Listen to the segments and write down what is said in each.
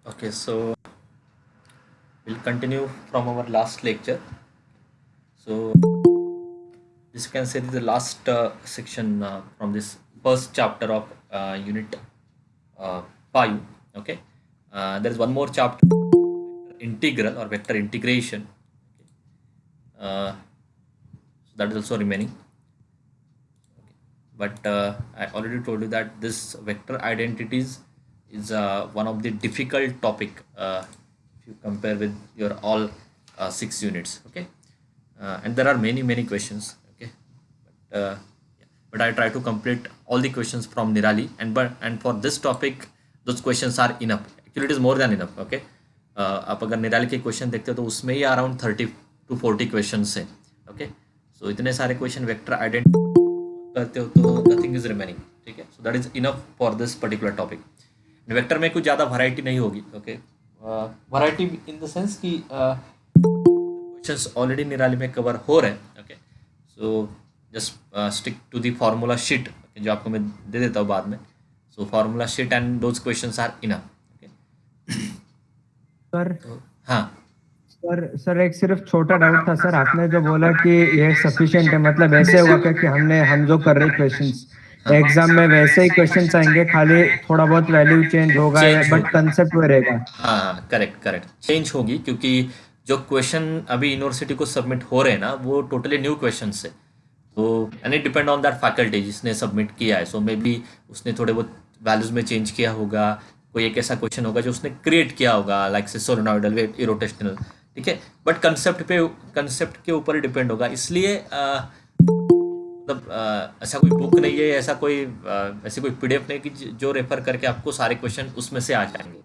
Okay, so we'll continue from our last lecture. So this you can say this is the last section from this first chapter of unit 5. Okay, there is one more chapter, integral or vector integration. So that is also remaining. But I already told you that this vector identities is one of the difficult topic if you compare with your all 6 units. Okay, and there are many questions. Okay, yeah. But I try to complete all the questions from Nirali, and for this topic those questions are enough. Actually, it is more than enough. Okay, आप अगर निराली के question देखते हो तो उसमें ही around 30 to 40 question हैं. Okay, सो इतने सारे क्वेश्चन वेक्टर आइडेंटिटी करते हो तो नथिंग इज रिमेनिंग. ठीक है, so that is enough for this particular topic. Vector में कुछ ज़्यादा वैरायटी नहीं होगी. Okay, variety in the sense कि क्वेश्चंस ऑलरेडी निराली में कवर हो रहे हैं. Okay, so just stick to the formula sheet जो आपको मैं दे देता हूँ बाद में. So formula sheet and those questions are enough. Okay, sir हाँ सर एक सिर्फ छोटा डाउट था सर। आपने जो बोला कि ये सफिशिएंट है, मतलब ऐसे होगा क्या कि हम जो कर रहे क्वेश्चंस एग्जाम में वैसे ही क्वेश्चंस आएंगे, खाली थोड़ा बहुत वैल्यू चेंज होगा या चेंज बट होगी. कंसेप्ट वो रहेगा? हाँ, करेक्ट करेक्ट, चेंज होगी क्योंकि जो क्वेश्चन अभी यूनिवर्सिटी को सबमिट हो रहे हैं ना वो टोटली न्यू क्वेश्चन है. तो and it depend on that faculty जिसने सबमिट किया है. सो मे बी उसने थोड़े बहुत वैल्यूज में चेंज किया होगा. कोई एक ऐसा क्वेश्चन होगा जो उसने क्रिएट किया होगा लाइक से सोलेनॉइडल वेव इरोटेशनल. ठीक है, बट कंसेप्ट के ऊपर डिपेंड होगा. इसलिए मतलब ऐसा कोई बुक नहीं है, ऐसी कोई पीडीएफ नहीं कि जो रेफर करके आपको सारे क्वेश्चन उसमें से आ जाएंगे.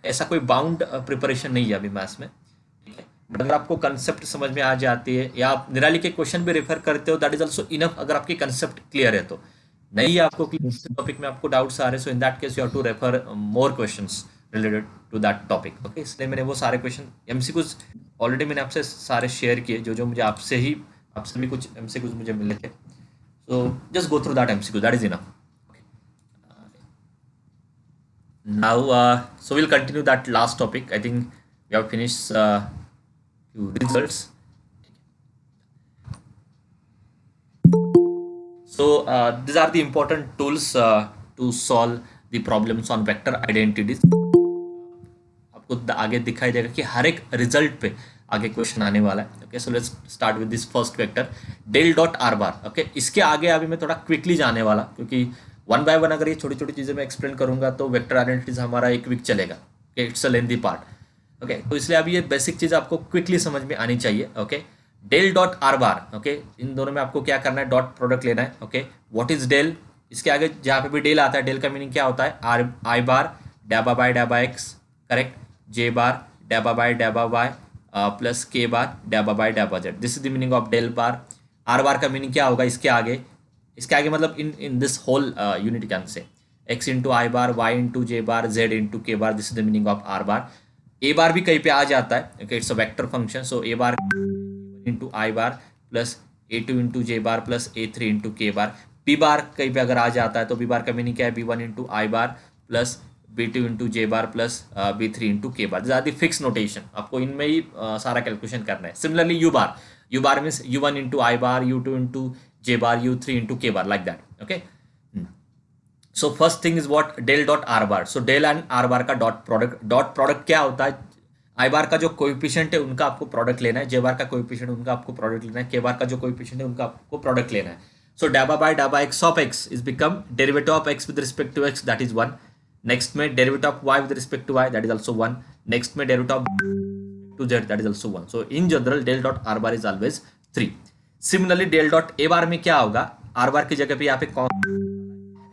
ऐसा कोई बाउंड प्रिपरेशन नहीं है अभी मैथ्स में. ठीक है, बट अगर आपको कंसेप्ट समझ में आ जाती है या आप निराली के क्वेश्चन भी रेफर करते हो दैट इज ऑल्सो इनफ. अगर आपकी कंसेप्ट क्लियर है तो नहीं है आपको यस सर। टॉपिक में आपको डाउट्स आ रहे so in that case you have to refer more questions related to that topic. Okay, इसलिए मैंने वो सारे क्वेश्चन एमसीक्यूज ऑलरेडी मैंने आपसे सारे शेयर किए जो जो मुझे आपसे भी कुछ एमसीक्यूज मुझे मिले थे. So just go through that MCQ. That is enough. Okay. Now, so we'll continue that last topic. I think we have finished few results. So these are the important tools to solve the problems on vector identities. आपको आगे दिखाई देगा कि हर एक result पे आगे question आने वाला है. Okay, so let's start with this first vector del dot are bar. Okay, इसके आगे अभी मैं थोड़ा क्विकली जाने वाला क्योंकि वन बाय वन अगर ये छोटी छोटी चीज़ें मैं एक्सप्लेन करूंगा तो वेक्टर आइडेंटिटीज हमारा एक वीक चलेगा. Okay, it's a lengthy part. Okay, तो इसलिए अभी ये बेसिक चीज़ आपको क्विकली समझ में आनी चाहिए. Okay, del dot are bar. Okay, इन दोनों में आपको क्या करना है, डॉट प्रोडक्ट लेना है. Okay, what is del. इसके आगे जहाँ पे भी डेल आता है डेल का मीनिंग क्या होता है, आर आई बार डैबा बाय डैबा एक्स. करेक्ट, जे बार डैबा बाय डैबा वाई प्लस के बार डैबा बाय डैबा Z. This is the meaning of del bar. R bar का मीनिंग क्या होगा, इसके आगे मतलब in this whole unit can say X into I bar Y into J bar Z into के bar. This is the meaning of are bar. A bar भी कहीं पे आ जाता है. Okay, it's a vector function. So A bar into I bar plus A to into J bar plus A three into के बार. B bar कहीं पे अगर आ जाता है तो बी बार का मीनिंग क्या है, B one into I bar plus B to into J bar plus B three into के बार. ज़्यादा फिक्स नोटेशन, आपको इनमें ही सारा कैलकुलेशन करना है. Similarly U bar means U one into आई बार यू टू इंटू जे बार यू थ्री इंटू के bar like that. Okay, so first thing is what del dot are bar. So del and R bar का dot product क्या होता है, i बार का जो coefficient है उनका आपको प्रोडक्ट लेना है, जे बार का कोएफिशिएंट उनका आपको प्रोडक्ट लेना है, के बार का जो कोएफिशिएंट है उनका आपको प्रोडक्ट लेना है. सो डैबा बाय डैबा X of X is become derivative of X with respect to X, that is one. Next में derivative of Y with respect to Y, that is also one. Next में derivative of to Z, that is also one. So in general del dot are bar is always 3. Similarly del dot A bar में क्या होगा, r बार की जगह पे यहाँ पे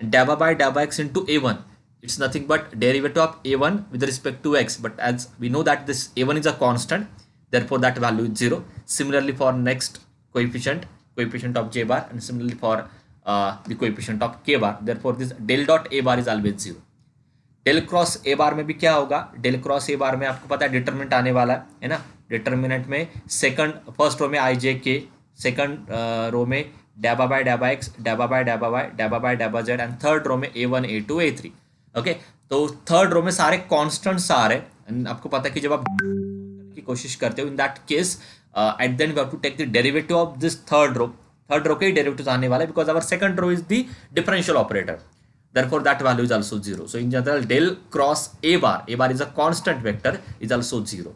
डैबा बाय डैबा X into A one. It's nothing but derivative of a1 with respect to x, but as we know that this a1 is a constant, therefore that value is 0. Similarly for next coefficient of j bar, and similarly for the coefficient of k bar, therefore this del dot a bar is always 0. Del cross A bar में भी क्या होगा, del cross A bar में आपको पता है determinant आने वाला है ना. डिटर्मिनेंट में फर्स्ट रो में आई जे के, सेकंड रो में डैबा बाय डैबा एक्स, डैबा बाय डैबा वाई, डैबा बाय डैबा जेड, एंड थर्ड रो में A one A two A three. Okay, तो थर्ड रो में सारे कॉन्स्टेंट्स आ रहे हैं and आपको पता है कि जब आप की कोशिश करते हो in that case at then we have to take the derivative of this third row के ही डेरिवेटिव आने वाला है because our second row is the differential operator, therefore that value is also 0. So in general del cross a bar is a constant vector is also 0.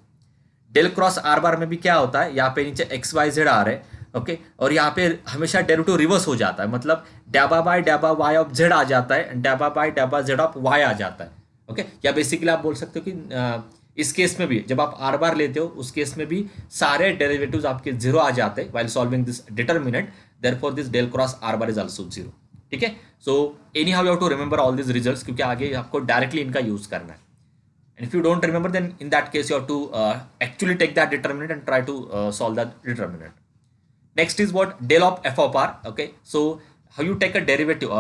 Del cross are bar में भी क्या होता है, यहाँ पे नीचे एक्स वाई जेड आ रहे हैं ओके, और यहाँ पे हमेशा डेरिवेटिव रिवर्स हो जाता है, मतलब डैबा बाय डैबा वाई ऑफ जेड आ जाता है, डैबा बाय डैबा जेड ऑफ वाई आ जाता है ओके। या बेसिकली आप बोल सकते हो कि इस केस में भी जब आप आर बार लेते हो उस केस में भी सारे डेरिवेटिव्स आपके जीरो आ जाते हैं while solving this determinant, therefore this del cross are bar is also zero. ठीक है, so anyhow you have to remember all this results क्योंकि आगे आपको डायरेक्टली इनका यूज करना है। And if you don't remember, then in that case you have to actually take that determinant and try to solve that determinant. Next is what del of f of r. Okay, so how you take a derivative?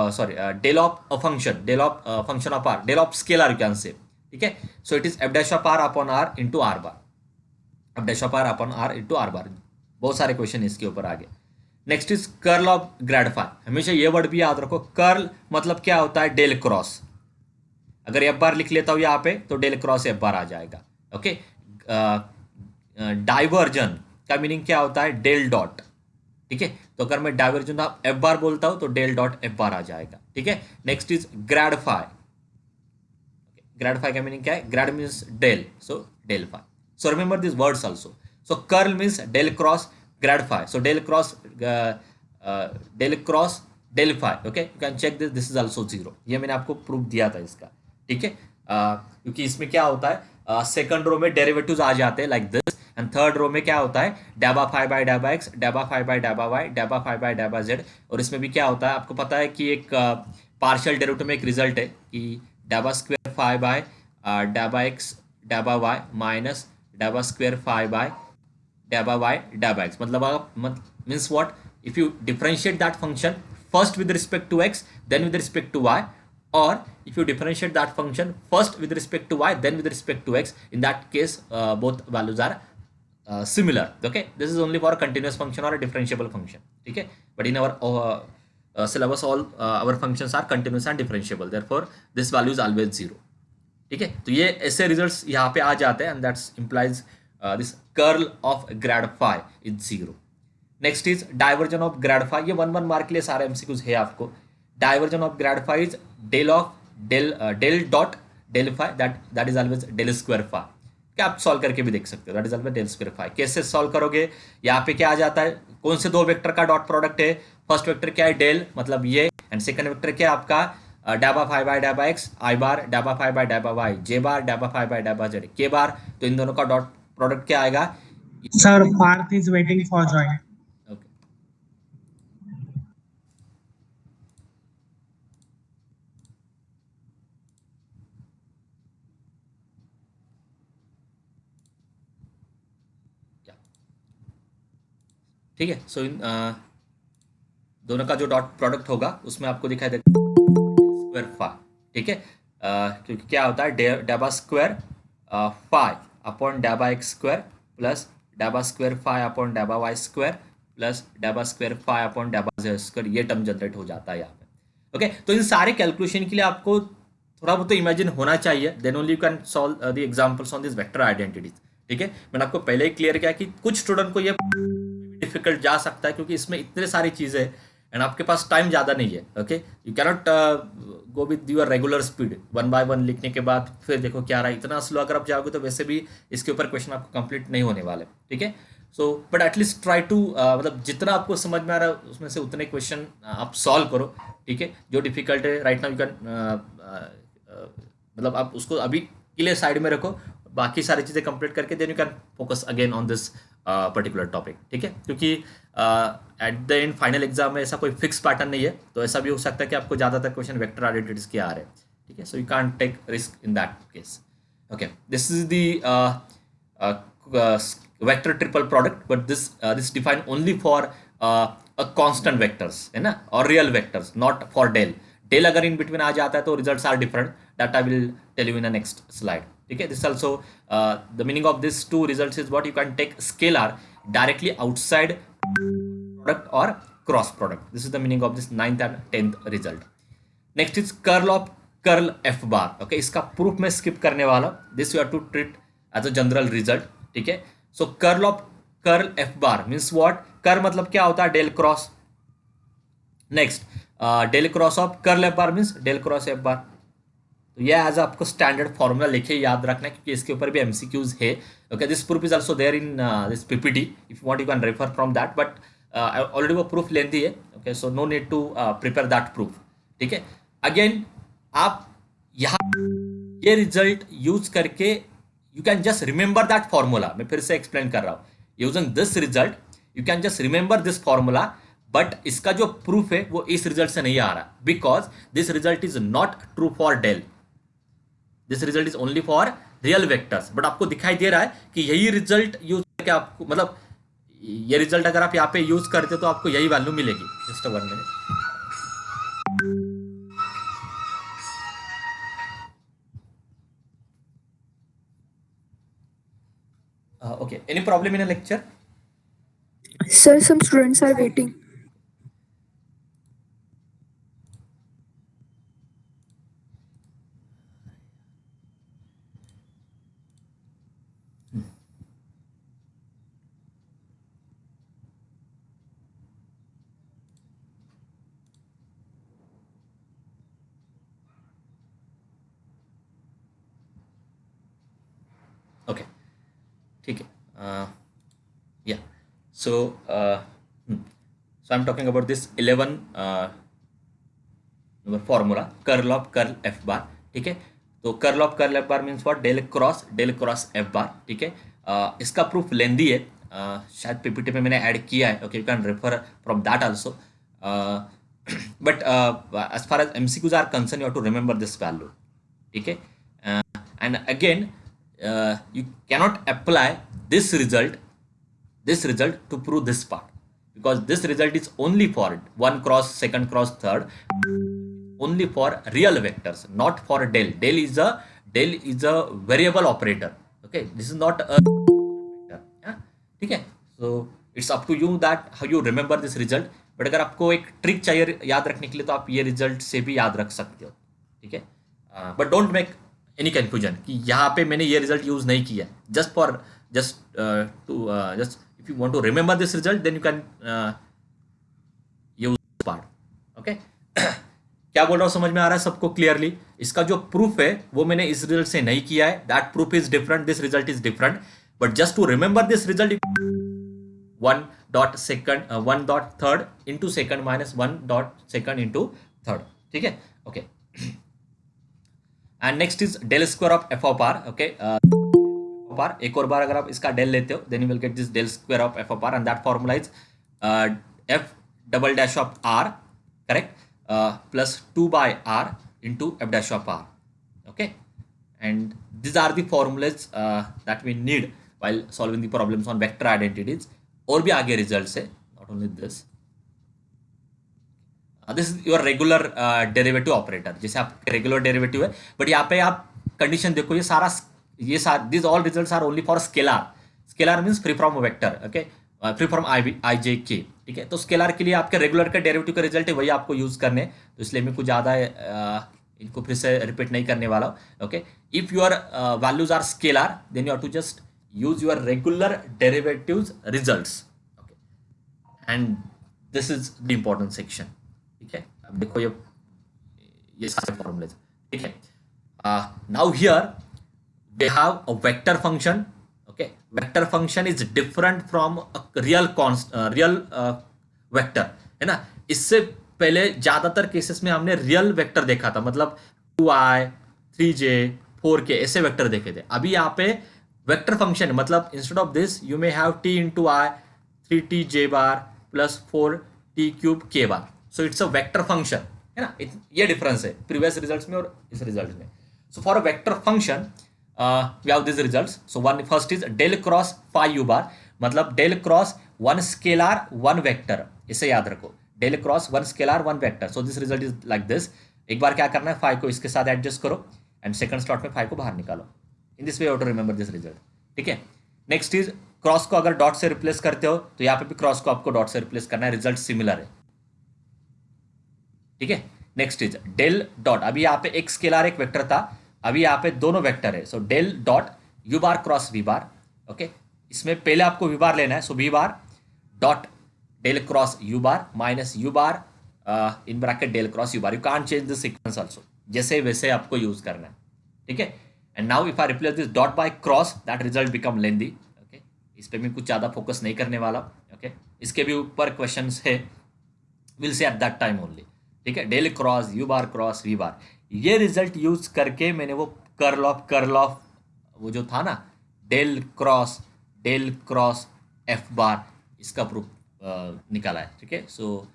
Del of a function, del of function of r, del of scalar you can say. Okay, so it is f dash of r upon r into r bar. F dash of r upon r into r bar. बहुत सारे question इसके ऊपर आगे। Next is curl of grad phi. हमेशा ये word भी याद रखो, कर्ल मतलब क्या होता है, डेल क्रॉस। अगर एफ बार लिख लेता हूं यहाँ पे तो डेल क्रॉस एफ बार आ जाएगा ओके। डाइवर्जन का मीनिंग क्या होता है, डेल डॉट। ठीक है, तो अगर मैं डाइवर्जन ऑफ एफ बार बोलता हूं तो डेल डॉट एफ बार आ जाएगा। ठीक है, next is grad phi. Grad phi का मीनिंग क्या है, grad means del, so del phi. So remember this words also. So curl means del cross grad phi, so del cross del phi okay. You can check this is also zero. ये मैंने आपको proof दिया था इसका। ठीक है, क्योंकि इसमें क्या होता है, सेकंड रो में डेरिवेटिव्स आ जाते हैं like this, and third row में क्या होता है, डैबा फाई बाय डैबा एक्स, डैबा फाई बाय डैबा वाई, डैबा फाई बाय डैबा जेड। और इसमें भी क्या होता है, आपको पता है कि एक पार्शियल डेरिवेटिव में एक रिजल्ट है कि डैबा स्क्वायर फाई बाय डैबा एक्स डैबा वाई माइनस डैबा स्क्वायर फाई बाय डैबा वाई डैबा एक्स। मतलब आप means what, if you differentiate that function first with respect to X then with respect to Y, or if you differentiate that function first with respect to y then with respect to x, in that case both values are similar okay. This is only for a continuous function or a differentiable function. ठीक है, but in our syllabus all our functions are continuous and differentiable, therefore this value is always zero. ठीक है, तो ये ऐसे results यहाँ पे आ जाते हैं, and that implies this curl of grad phi is zero. Next is divergence of grad phi. ये 1 मार्क के लिए सारे एमसीक्यूज है आपको। Divergence of grad phi is del dot del phi, that is always del square phi. क्या आप solve करके भी देख सकते हो, that is always del square phi. कैसे सॉल्व करोगे, यहाँ पे क्या आ जाता है, कौन से दो वेक्टर का डॉट प्रोडक्ट है, फर्स्ट वेक्टर क्या है डेल मतलब ये, एंड सेकंड वेक्टर क्या है आपका डैबा फाई बाय डैबा x, I bar डैबा phi by डैबा Y, J bar डैबा phi by डैबा जेड, के बार। तो इन दोनों का डॉट प्रोडक्ट क्या आएगा। Sir, Parth is waiting for join. Okay, ठीक है। सो इन दोनों का जो डॉट प्रोडक्ट होगा उसमें आपको दिखाई देगा स्क्वायर फाई। ठीक है, क्योंकि क्या होता है डैबा स्क्वायर फाई अपॉन डैबा एक्स स्क्वायर प्लस डैबा स्क्वायर फाई अपॉन डैबा वाई स्क्वायर प्लस डैबा स्क्वायर फाई अपॉन डैबा जेड स्क्वायर, ये टर्म जनरेट हो जाता है यहाँ पे ओके। तो इन सारे कैलकुलेशन के लिए आपको थोड़ा बहुत तो इमेजिन होना चाहिए, then only you can solve the examples on this vector identities. ठीक है, मैंने आपको पहले ही क्लियर किया कि कुछ स्टूडेंट को ये डिफिकल्ट जा सकता है क्योंकि इसमें इतने सारी चीज़ें हैं एंड आपके पास टाइम ज़्यादा नहीं है okay. You cannot go with your regular speed, 1 by 1 लिखने के बाद फिर देखो क्या रहा है। इतना स्लो अगर आप जाओगे तो वैसे भी इसके ऊपर क्वेश्चन आपको कंप्लीट नहीं होने वाले। ठीक है, so but at least try to मतलब जितना आपको समझ में आ रहा है उसमें से उतने क्वेश्चन आप सॉल्व करो। ठीक है, जो डिफिकल्ट है राइट नाउ यू कैन मतलब आप उसको अभी के लिए साइड में रखो, बाकी सारी चीज़ें कंप्लीट करके then you can focus again on this particular topic. ठीक है, क्योंकि at the end final exam में ऐसा कोई फिक्स पैटर्न नहीं है, तो ऐसा भी हो सकता है कि आपको ज़्यादातर क्वेश्चन वेक्टर आइडेंटिटीज के आ रहे हैं। ठीक है, so you can't take risk in that case okay. This is the vector triple product, but this define only for a constant vectors है ना, और real vectors, not for del. Del अगर in between आ जाता है तो results are different, that I will tell you in the next slide. ठीक है, this also the meaning of this two results is what you can take scalar directly outside product or cross product. This is the meaning of this 9th and 10th result. Next is curl of curl F bar. Okay, इसका proof मैं skip करने वाला हूं, this you have to treat as a general result. ठीक है, so curl of curl F bar means what, कर मतलब क्या होता है, del cross. Next, del cross of curl F bar means del cross F bar. तो यह as आपको स्टैंडर्ड फॉर्मूला लिखे याद रखना है, क्योंकि इसके ऊपर भी एमसीक्यूज है। Okay, this proof is also there in this PPT, if you want you can refer from that, but already वो प्रूफ लेंथी है। Okay, so no need to prepare that proof. ठीक है, अगेन आप यहाँ ये result use करके you can just remember that formula. मैं फिर से एक्सप्लेन कर रहा हूँ, using this result you can just remember this formula, but इसका जो प्रूफ है वो इस रिजल्ट से नहीं आ रहा, because this result is not true for del, this result is only for real vectors. But आपको दिखाई दे रहा है कि यही रिजल्ट यूज करके आपको, मतलब ये रिजल्ट अगर आप यहाँ पे यूज करते तो आपको यही वैल्यू मिलेगी। Just 1 minute. Okay, any problem in a lecture? Sir, some students are waiting. Okay, ठीक है, yeah, so so I'm talking about this 11 number formula, curl of curl F bar. ठीक है, तो curl of curl F bar means what, del cross F bar. ठीक है, इसका proof लेंदी है, शायद पीपीटी में मैंने ऐड किया है। Okay, you can refer from that also, but as far as MCQs are concern you have to remember this value. ठीक है, and again you cannot apply this result to prove this part, because this result is only for one cross, second cross, third, only for real vectors, not for del. Del is a variable operator. Okay, this is not a vector. Yeah? ठीक है, so it's up to you that how you remember this result, but अगर आपको एक trick चाहिए याद रखने के लिए तो आप ये रिजल्ट से भी याद रख सकते हो। ठीक है, but don't make any confusion कि यहाँ पे मैंने ये रिजल्ट यूज नहीं किया, just if you want to remember this result then you can use part. Okay, क्या बोल रहा हूँ समझ में आ रहा है सबको क्लियरली? इसका जो प्रूफ है वो मैंने इस रिजल्ट से नहीं किया है, that proof is different, this result is different, but just to remember this result 1.3 into second minus 1.2 into third. ठीक है, okay, and next is del square of F of R. Okay, R एक और बार अगर आप इसका del लेते हो then you will get this del square of F of R, and that formula is F double dash of R, correct, plus 2 by r into f dash of r. Okay, and these are the formulas that we need while solving the problems on vector identities. और भी आगे result है, not only this, this is your regular derivative operator, जैसे आप regular derivative है, but यहाँ पे आप कंडीशन देखो, ये सारा this all results are only for scalar. Scalar means free from vector. Okay, free from I J K. ठीक है, तो स्केलर के लिए आपके रेगुलर का डेरिवेटिव का रिजल्ट है, वही आपको यूज करने, तो इसलिए मैं कुछ ज़्यादा इनको फिर से रिपीट नहीं करने वाला हूँ। Okay, if your values are scalar then you have to just use your regular derivatives results. Okay, and this is the important section. ठीक है, अब देखो ये सारे formulas. ठीक है, now here we have a vector function. Okay, vector function is different from a real vector, है ना। इससे पहले ज्यादातर केसेस में हमने रियल वेक्टर देखा था, मतलब 2i 3j 4k ऐसे वेक्टर देखे थे। अभी यहाँ पे वेक्टर फंक्शन, मतलब instead of this you may have t into i 3t j bar plus 4t cube k bar, so it's a vector function, है ना। ये डिफरेंस है प्रीवियस रिजल्ट्स में और इस रिजल्ट में। So for a vector function we have this results. So one first is del cross phi u bar, मतलब del cross one scalar one vector, इसे याद रखो, del cross one scalar one vector. So this result is like this. एक बार क्या करना है, phi को इसके साथ एडजस्ट करो एंड सेकंड स्लॉट में फाई को बाहर निकालो। In this way you to remember this result. ठीक है, नेक्स्ट इज क्रॉस को अगर डॉट से रिप्लेस करते हो तो यहाँ पे भी क्रॉस को आपको डॉट से रिप्लेस करना है, रिजल्ट सिमिलर है। ठीक है, नेक्स्ट इज डेल डॉट, अभी यहाँ पे एक स्केलर एक वेक्टर था, अभी यहाँ पे दोनों वेक्टर है, so del dot you bar cross we bar. Okay, इसमें पहले आपको वी बार लेना है, so V bar dot del cross you bar minus you bar in bracket del cross you bar. You can't change the sequence also, जैसे वैसे आपको use करना है, ठीक है। And now if I replace this dot by cross, that result become lengthy. Okay, इस पे मैं कुछ ज़्यादा फोकस नहीं करने वाला। ओके, इसके भी ऊपर क्वेश्चन है, will say at that time only, ठीक है। Del cross you bar cross we bar, ये रिजल्ट यूज करके मैंने वो कर्ल ऑफ वो जो था ना डेल क्रॉस एफ बार, इसका प्रूफ निकाला है, ठीक है। So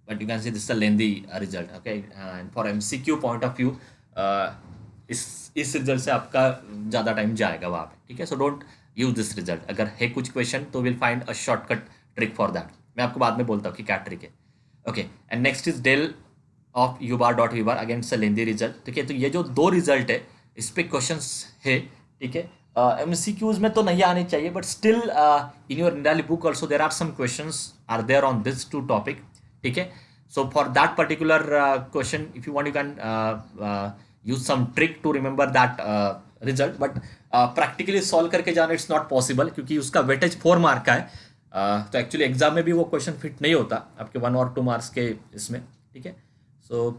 but you can see this a lengthy result. Okay, and for MCQ point of view इस रिजल्ट से आपका ज़्यादा टाइम जाएगा वहाँ पे, ठीक है। So don't use this result. अगर है कुछ क्वेश्चन तो will find a shortcut trick for that, मैं आपको बाद में बोलता हूँ कि क्या ट्रिक है। Okay, and next is del of you bar dot V bar, again it's a lengthy result, ठीक है। तो ये जो दो रिजल्ट है इस पे क्वेश्चंस है, ठीक है। एमसीक्यूज में तो नहीं आने चाहिए, but still in your Nirali book also there are some questions are there on this two topic, ठीक है। So for that particular question if you want you can use some trick to remember that result, but practically solve करके जाना it's not possible, क्योंकि उसका weightage 4 mark का है। तो actually exam में भी वो क्वेश्चन फिट नहीं होता आपके 1 और 2 मार्क्स के इसमें, ठीक है। सो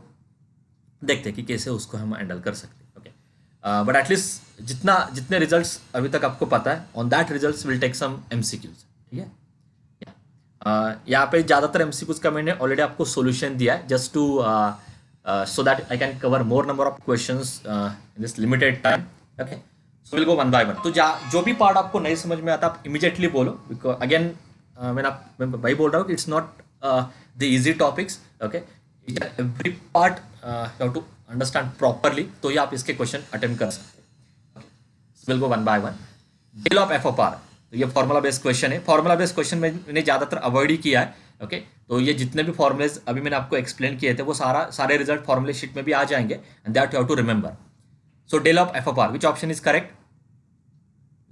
देखते हैं कि कैसे उसको हम हैंडल कर सकते हैं। ओके, बट एटलीस्ट जितने रिजल्ट्स अभी तक आपको पता है, on that results will take some MCQs, ठीक है। यहाँ पे ज़्यादातर एमसीक्यूज का मैंने ऑलरेडी आपको सोल्यूशन दिया है, just to so that I can cover more number of questions in this limited time. Okay, so will go one by one. तो जो भी पार्ट आपको नहीं समझ में आता आप इमीडिएटली बोलो, बिकॉज अगेन मैं भाई बोल रहा हूँ कि it's not the easy topics. Okay, every part you have to understand properly, तो ही आप इसके क्वेश्चन अटेम्प्ट कर सकते हैं। Will go one by one. Del of F of are, तो ये फॉर्मूला बेस्ड क्वेश्चन है। फॉर्मूला बेस्ड क्वेश्चन में मैंने ज़्यादातर अवॉइड ही किया है। ओके, तो ये जितने भी फॉर्मुलेज अभी मैंने आपको एक्सप्लेन किए थे वो सारे रिजल्ट फॉर्मूले शीट में भी आ जाएंगे, and that you have to remember. So del of F of R, which option is correct?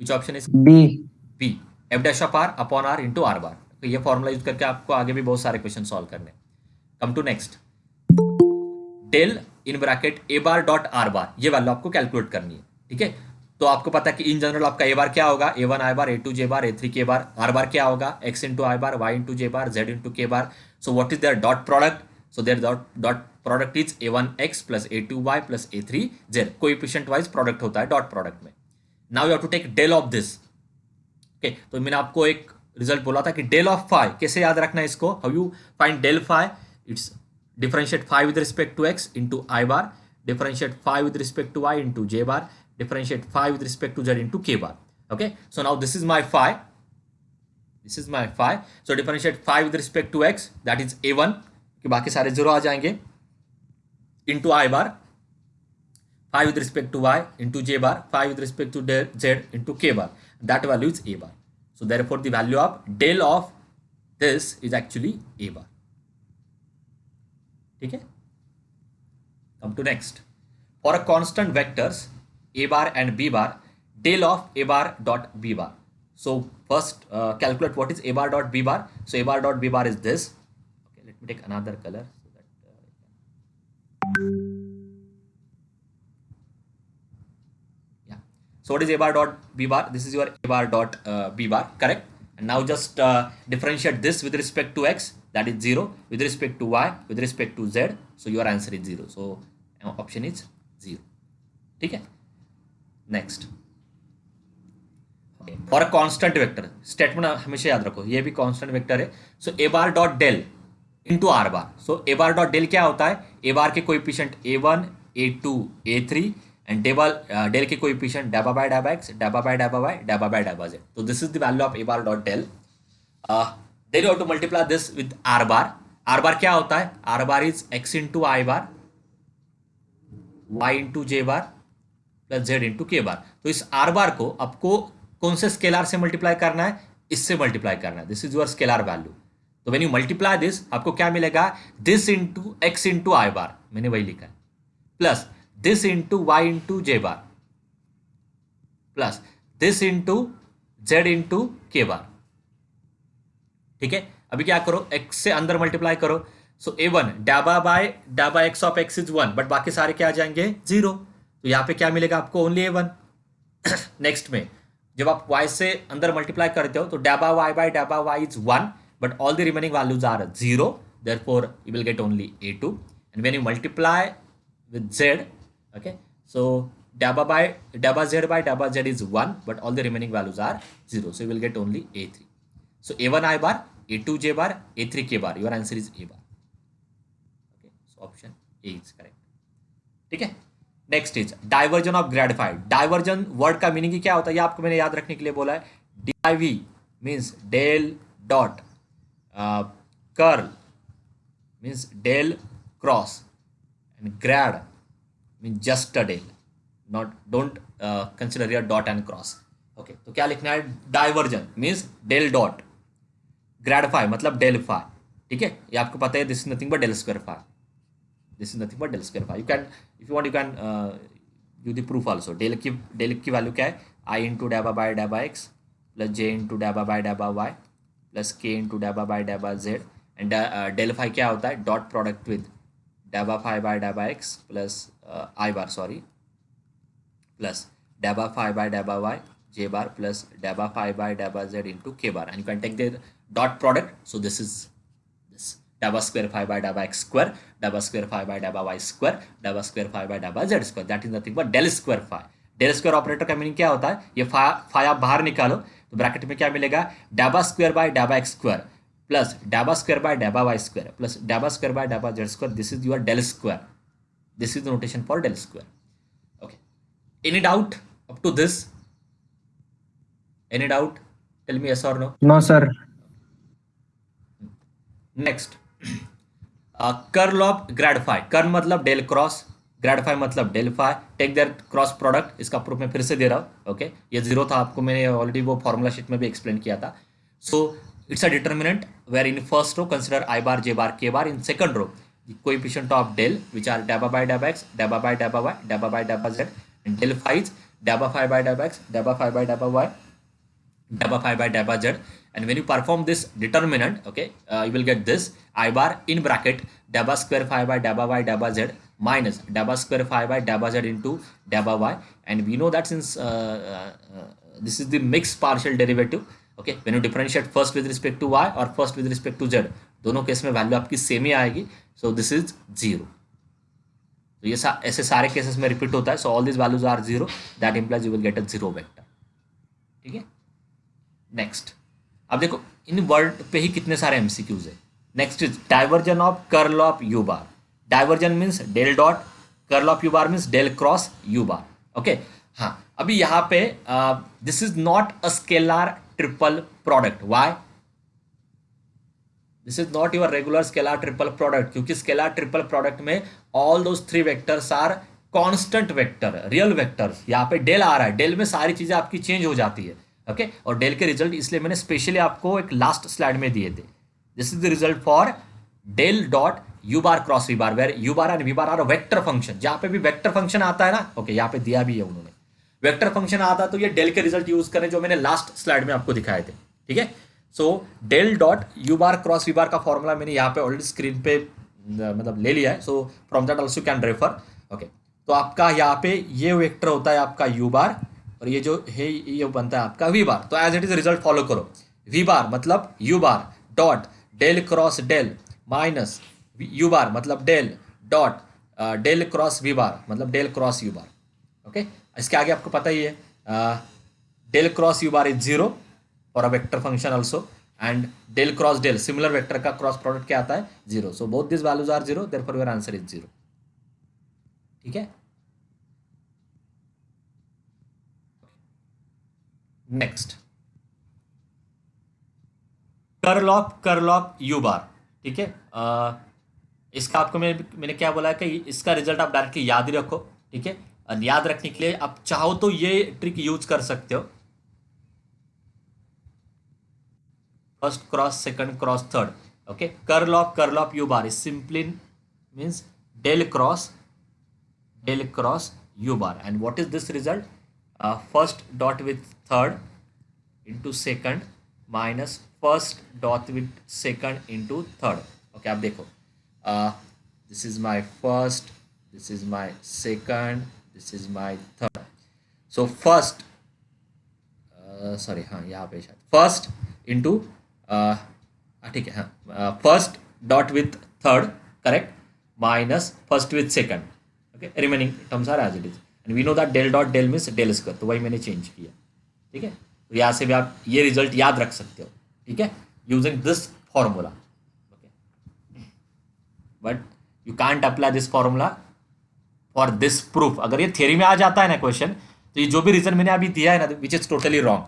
Which option is B, F dash of R upon are into are bar. तो ये formula use करके आपको आगे भी बहुत सारे question solve करने। Come to next, del in bracket A bar dot are bar, ये वैल्यू आपको कैलकुलेट करनी है, ठीक है। तो आपको पता है कि इन जनरल आपका ए बार क्या होगा, A1 i bar, A2 j bar, A3 k bar, R bar क्या होगा, x इंटू आई बार, y इंटू जे बार, z इंटू के bar. So what is there dot product? So there dot product is A1x plus A2y plus A3z, coefficient wise product होता है dot product में। Now you have to take del of this. Okay, तो मैंने आपको एक result बोला था कि डेल ऑफ फाई कैसे याद रखना है इसको, how you find del phi? It's differentiate phi with respect to x into I bar, differentiate phi with respect to y into j bar, differentiate phi with respect to z into k bar. Okay, so now this is my phi, so differentiate phi with respect to x, that is a1, कि बाकी सारे zero आ जाएंगे, into I bar, phi with respect to y into j bar, phi with respect to z into k bar, that value is a bar. So therefore the value of del of this is actually a bar, ठीक है। Come to next, for a constant vectors A bar and B bar, del of A bar dot B bar. So first calculate what is A bar dot B bar. So A bar dot B bar is this. Okay, let me take another colour so that yeah. So what is a bar dot b bar? This is your a bar dot b bar, correct? And now just differentiate this with respect to x, that is 0, with respect to y, with respect to z, so your answer is 0. So option is 0, ठीक है। Next, for a constant vector, statement हमेशा याद रखो, ये भी constant vector है। So A bar dot del into are bar. So A bar dot del क्या होता है, ए बार के coefficient A1, A2, A3 and del के कोएफिशिएंट डैबा बाय डैबा एक्स, डैबा बाय डैबा वाई, डैबा बाय डैबा जेड। तो this is the value of A bar dot del. Then you have to multiply this with are bar. R bar क्या होता है, are bar is X into I bar, Y into J bar plus Z into के bar. तो इस are बार को आपको कौन से स्केलर से मल्टीप्लाई करना है, इससे मल्टीप्लाई करना है। This is your scalar value. तो व्हेन यू मल्टीप्लाई दिस, आपको क्या मिलेगा, this into X into I bar, मैंने वही लिखा है, plus this into Y into J bar, plus this into Z into के बार, ठीक है। अभी क्या करो, एक्स से अंदर मल्टीप्लाई करो, सो a1 dhaba x of x is 1, but बाकी सारे क्या आ जाएंगे 0, तो यहाँ पे क्या मिलेगा आपको ओनली a1। नेक्स्ट में जब आप y से अंदर मल्टीप्लाई करते हो तो डाबा y बाय डाबा y is 1, but all the remaining values are 0, therefore you will get only a2, and when you multiply with z, okay, so dabba z by dabba z is 1, but all the remaining values are 0, so you will get only a3. So a1 I bar, a2 j bar, a3 k bar, your answer is a bar. Okay, so option a is correct. ठीक है, next is divergence of ग्रेडिफाइड। Divergence word का meaning क्या होता है ये आपको मैंने याद रखने के लिए बोला है। DIV means del dot, curl means del cross, and grad means just a del, not don't consider your dot and cross. Okay, तो क्या लिखना है, divergence means del dot, grad phi मतलब डेल फाई। ठीक है, ये आपको पता है, this is nothing but del square phi, this is nothing but del square phi. You can, if you want, you can do the proof also. Del की value क्या है, I into dabba by dabba x plus j into dabba by dabba y plus k into dabba by dabba z, and del phi क्या होता है, dot product with dabba phi by dabba x plus I bar sorry plus dabba phi by dabba y j bar plus dabba phi by dabba z into k bar, and you can take the dot product. So this is this dabba square phi by dabba x square, dabba square phi by dabba y square, dabba square phi by dabba z square, that is nothing but del square phi. Del square operator का meaning क्या होता है, ये phi आप बाहर निकालो तो bracket में क्या मिलेगा, डाबा स्क्वायर बाय डाबा एक्स स्क्वायर प्लस डाबा स्क्वायर बाय डाबा वाई स्क्वायर प्लस डाबा स्क्वायर बाय डाबा z square, this is your del square, this is the notation for del square. Okay, any doubt up to this, any doubt, tell me yes और no. No sir. Next, curl of grad phi. Curl मतलब del cross, grad phi मतलब del phi, take their cross product. इसका proof मैं फिर से दे रहा हूँ. Okay, ये जीरो था, आपको मैंने ऑलरेडी वो फॉर्मूला शीट में भी एक्सप्लेन किया था. So it's a determinant where in first row consider i bar j bar k bar, in second row coefficient of del which are डाबा बाय डाबा एक्स, डाबा बाय डाबा वाई, डाबा बाय डाबा z, and del phi is डाबा phi by डाबा x, डाबा phi by डाबा y, dabba phi by dabba z. And when you perform this determinant, okay, you will get this I bar in bracket dabba square phi by dabba y dabba z minus dabba square phi by dabba z into dabba y. And we know that since this is the mixed partial derivative, okay, when you differentiate first with respect to y or first with respect to z, दोनों case में value आपकी same ही आएगी. So this is zero. तो ये ऐसे सारे cases में रिपीट होता है. So all this values are zero, that implies you will get a zero vector. ठीक है. नेक्स्ट, अब देखो इन वर्ड पे ही कितने सारे एमसीक्यूज है. Next is divergence of curl of you bar. Divergence means del dot, curl of you bar means del cross you bar. Okay, हाँ, अभी यहाँ पे this is not a scalar triple product. Why? This is not your regular scalar triple product, क्योंकि scalar triple product में all those three vectors are constant vector, real vectors. यहाँ पे del आ रहा है, डेल में सारी चीजें आपकी चेंज हो जाती है. ओके, और डेल के रिजल्ट इसलिए मैंने स्पेशली आपको एक लास्ट स्लाइड में दिए थे. This is the result for del dot you bar cross we bar, where u bar and v bar are vector function. जहां पे भी वेक्टर फंक्शन आता है ना, ओके, यहाँ पे दिया भी है उन्होंने, वेक्टर फंक्शन आता है तो ये डेल के रिजल्ट यूज करें जो मैंने लास्ट स्लाइड में आपको दिखाए थे. ठीक है. So del dot you bar cross we bar का फॉर्मूला मैंने यहाँ पे ऑलरेडी स्क्रीन पे मतलब ले लिया है. So from that also can refer. Okay, तो आपका यहाँ पे ये वेक्टर होता है आपका यू बार, और ये जो है ये बनता है आपका वी बार. तो as it is result follow करो. वी बार मतलब u bar dot del cross del minus you bar मतलब del dot del cross we bar मतलब del cross you bar. Okay, इसके आगे आपको पता ही है del cross you bar is zero for a vector function also, and del cross del similar vector का cross product क्या आता है, zero. So both this values are zero, therefore your answer is zero. ठीक है. Next, curl of you बार. ठीक है. इसका आपको मैंने क्या बोला है कि इसका रिजल्ट आप डायरेक्टली याद ही रखो. ठीक है. और याद रखने के लिए आप चाहो तो ये ट्रिक यूज कर सकते हो. First cross second cross third. Okay, curl of you bar is simply means del cross you bar. And what is this result? First dot with third into second minus first dot with second into third. Okay, आप देखो this is my first, this is my second, this is my third. So first, sorry हाँ यहाँ पे शायद first into ठीक है हाँ first dot with third correct minus first with second okay remaining terms are as it is and we know that del dot del means del square, तो वही मैंने चेंज किया. ठीक है, तो यहाँ से भी आप ये रिजल्ट याद रख सकते हो. ठीक है, using this formula. Okay, but you can't apply this formula for this proof. अगर ये थियरी में आ जाता है ना क्वेश्चन, तो ये जो भी रीजन मैंने अभी दिया है ना विच इज टोटली रॉन्ग.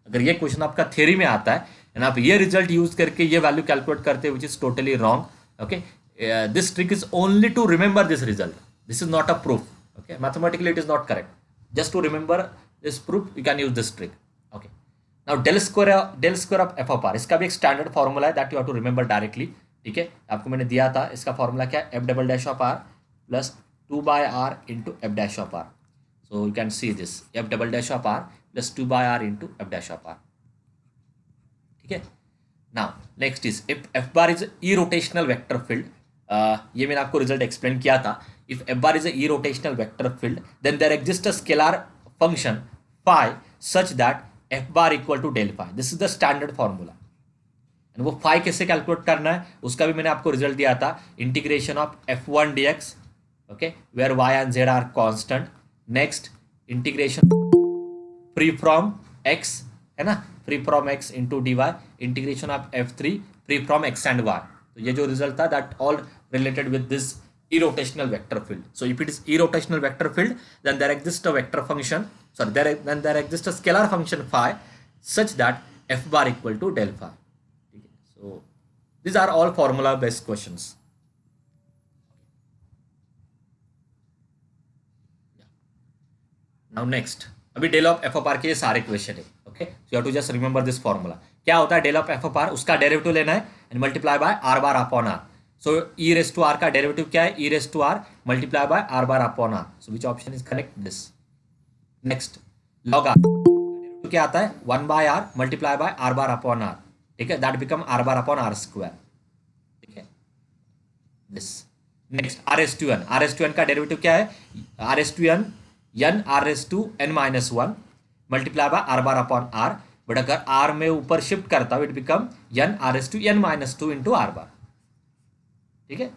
अगर ये क्वेश्चन आपका थियरी में आता है एंड आप ये रिजल्ट यूज करके ये वैल्यू कैलकुलेट करते हैं which is totally wrong. Okay, this trick is only to remember this result. This is not a proof. Okay, mathematically it is not correct. Just to remember this proof you can use this trick. Okay, now del square of F of r, इसका भी एक standard formula है that you have to remember directly. ठीक है, आपको मैंने दिया था. इसका फॉर्मूला क्या है? F double dash of r plus 2/r into f dash of r. So you can see this f double dash of r plus 2/r into f dash of r. ठीक है, now next is if f bar is a irrotational vector field. ये मैंने आपको result explain किया था. If f bar is a irrotational vector field, then there exists a scalar function phi such that f bar equal to del phi. This is the standard formula. And वो phi कैसे calculate करना है उसका भी मैंने आपको result दिया था. Integration of f1 dx, okay, where y and z are constant. Next, integration free from x, है ना, free from x into dy, integration of f3 free from x and y. तो ये जो रिजल्ट था that all related with this irrotational vector field. So if it is irrotational vector field, then there exists a vector function, then there exists a scalar function phi such that f bar equal to del phi. So these are all formula based questions. Now next, अभी del of F of r के ये सारे question है. Okay, so you have to just remember this formula. क्या होता है del of F of r? उसका derivative लेना है and multiply by r bar upon r. So e raise to r का डेरिवेटिव क्या है? E raise to r multiply by r bar upon r. So which option is correct? This. Next, log are derivative क्या आता है? 1/r multiply by r bar upon r. ठीक है, that become r bar upon r square. ठीक है, this. Next, r S to n. R S to n का derivative क्या है? R S to n n r raise to n minus 1 multiply by r bar upon r. But अगर r में ऊपर shift करता हूं it become n r raise to n minus 2 into are bar. ठीक है,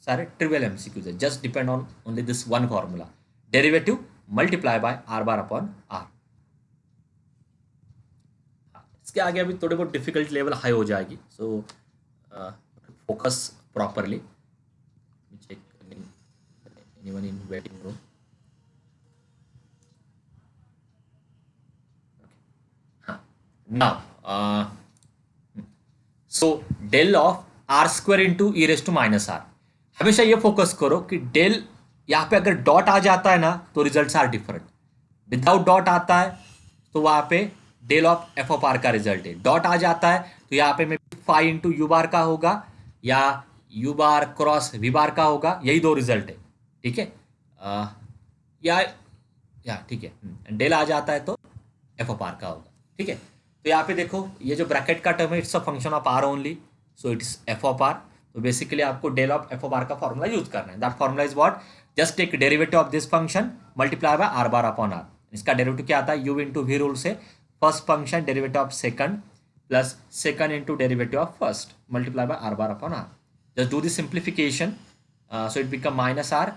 सारे ट्रिवियल एमसीक्यूज है. Just depend on only this one formula, derivative multiply by r bar upon r. इसके आगे अभी थोड़े बहुत डिफिकल्ट लेवल हाई हो जाएगी. So focus properly. Check anyone in waiting room. Now, so del of r square into e raised to minus r. हमेशा ये focus करो कि डेल यहाँ पे अगर डॉट आ जाता है ना तो results are different. Without dot आता है तो वहाँ पे del of F of r का रिजल्ट है. डॉट आ जाता है तो यहाँ पे मे फाई इंटू यू बार का होगा या u bar cross we bar का होगा. यही दो रिजल्ट है. ठीक है, या ठीक है, डेल आ जाता है तो एफ ऑफ आर का होगा. ठीक है, तो यहाँ पे देखो ये जो ब्रैकेट का टर्म है it's a function of r only, so it is f of are. तो बेसिकली आपको del of F of r का फॉर्मूला यूज करना है. That formula is what? Just take derivative of this function multiply by r bar upon r. इसका derivative क्या आता है? U into v rule से first function derivative of second plus second into derivative of first multiply by r bar upon r. Just do this simplification, so it become minus r.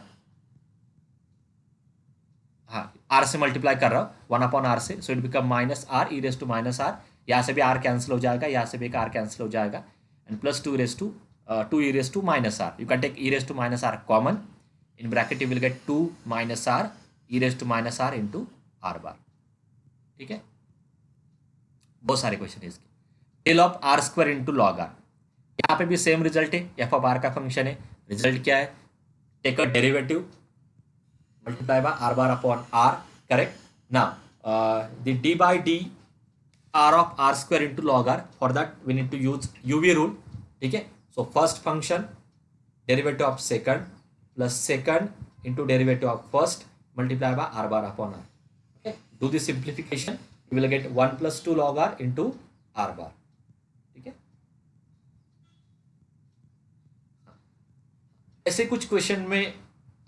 हाँ, r से multiply कर रहा हूँ 1 upon r से, so it become minus r e raise to minus r. यहाँ से भी are cancel हो जाएगा, यहाँ से भी एक आर कैंसिल हो जाएगा and plus 2 e raise to minus r. You can take e raise to minus r common. In bracket you will get 2 minus r e raise to minus r into are bar. ठीक है, बहुत सारे question है इसके. Del of r square into log r. यहाँ पे भी same result है, एफ ऑफ आर का फंक्शन है. रिजल्ट क्या है? Take a derivative multiply by r bar upon r. Correct. Now the d by d r of r square into log r. For that we need to use uv rule. ठीक है, so first function derivative of second plus second into derivative of first multiply by r bar upon r. Okay, do the simplification. You will get 1 plus 2 log r into r bar. ठीक है, ऐसे कुछ question में